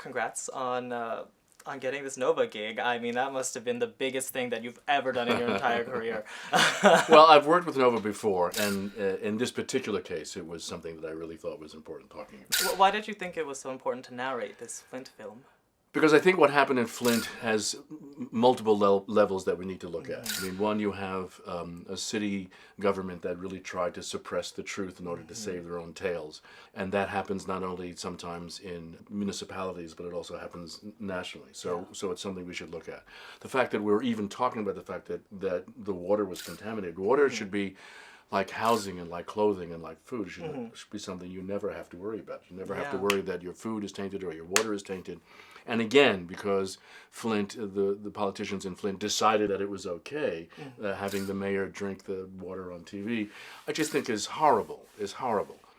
congrats on getting this Nova gig. I mean, that must have been the biggest thing that you've ever done in your entire career. Well, I've worked with Nova before, and in this particular case, it was something that I really thought was important talking about. Why did you think it was so important to narrate this Flint film? Because I think what happened in Flint has multiple levels that we need to look at. I mean, one, you have a city government that really tried to suppress the truth in order to save their own tails. And that happens not only sometimes in municipalities, but it also happens nationally. So it's something we should look at. The fact that we're even talking about the fact that the water was contaminated. Water should be like housing and like clothing and like food. It should be something you never have to worry about. You never have to worry that your food is tainted or your water is tainted. And again, because Flint, the politicians in Flint decided that it was okay having the mayor drink the water on TV, I just think is horrible,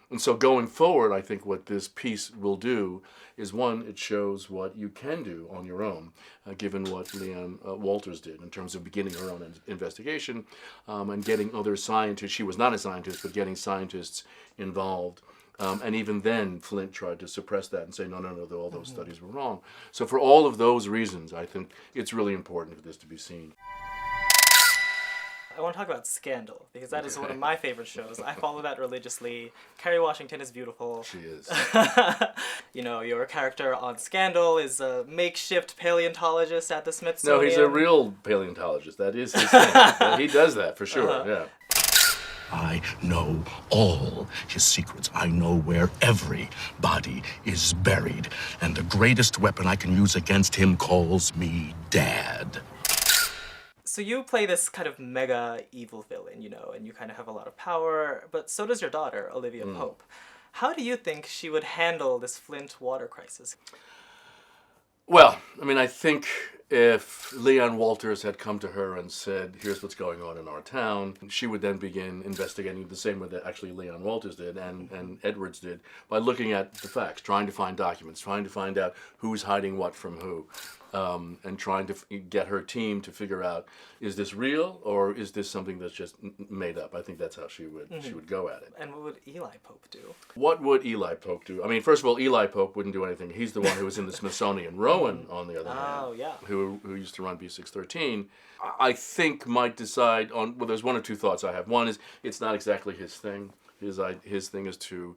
And so going forward, I think what this piece will do is, one, it shows what you can do on your own, given what Leanne Walters did in terms of beginning her own investigation and getting other scientists. She was not a scientist, but getting scientists involved. And even then, Flint tried to suppress that and say, no, all those studies were wrong. So for all of those reasons, I think it's really important for this to be seen. I want to talk about Scandal, because that is one of my favorite shows. I follow that religiously. Kerry Washington is beautiful. She is. You know, your character on Scandal is a makeshift paleontologist at the Smithsonian. No, he's a real paleontologist. That is his thing. He does that, for sure, yeah. I know all his secrets. I know where every body is buried. And the greatest weapon I can use against him calls me Dad. So you play this kind of mega evil villain, you know, and you kind of have a lot of power, but so does your daughter, Olivia Pope. How do you think she would handle this Flint water crisis? Well, I mean, I think if Leanne Walters had come to her and said, here's what's going on in our town, she would then begin investigating the same way that actually Leanne Walters did and Edwards did, by looking at the facts, trying to find documents, trying to find out who's hiding what from who, and trying to get her team to figure out, is this real or is this something that's just made up? I think that's how she would go at it. And what would Eli Pope do? What would Eli Pope do? I mean, first of all, Eli Pope wouldn't do anything. He's the one who was in the Smithsonian. ROWAN, on the other hand, who used to run B613, I think might decide on, well, there's one or two thoughts I have. One is, it's not exactly his thing. His thing is to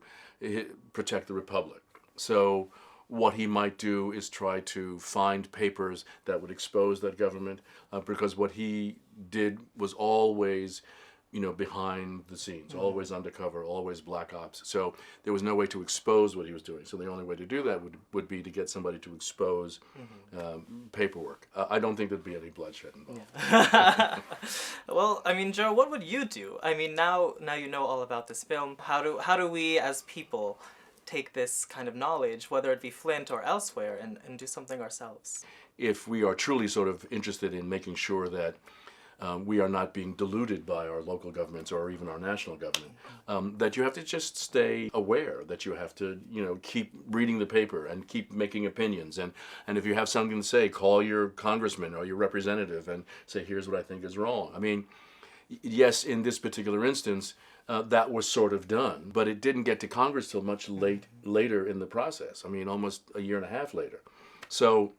protect the Republic. So what he might do is try to find papers that would expose that government, because what he did was always, you know, behind the scenes, always undercover, always black ops. So there was no way to expose what he was doing. So the only way to do that would be to get somebody to expose paperwork. I don't think there'd be any bloodshed involved. Yeah. Well, I mean, Joe, what would you do? I mean, now you know all about this film. How do we as people take this kind of knowledge, whether it be Flint or elsewhere, and do something ourselves? If we are truly sort of interested in making sure that we are not being deluded by our local governments or even our national government, that you have to just stay aware, that you have to, you know, keep reading the paper and keep making opinions. And if you have something to say, call your congressman or your representative and say, here's what I think is wrong. I mean, yes, in this particular instance, that was sort of done, but it didn't get to Congress till much later in the process. I mean, almost a year and a half later. So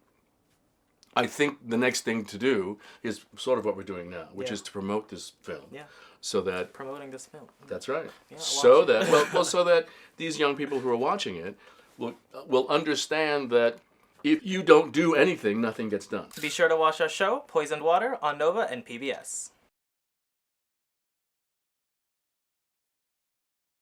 I think the next thing to do is sort of what we're doing now, which is to promote this film. Yeah. So that promoting this film. That's right. Yeah, so that so that these young people who are watching it will understand that if you don't do anything, nothing gets done. Be sure to watch our show, Poisoned Water, on Nova and PBS.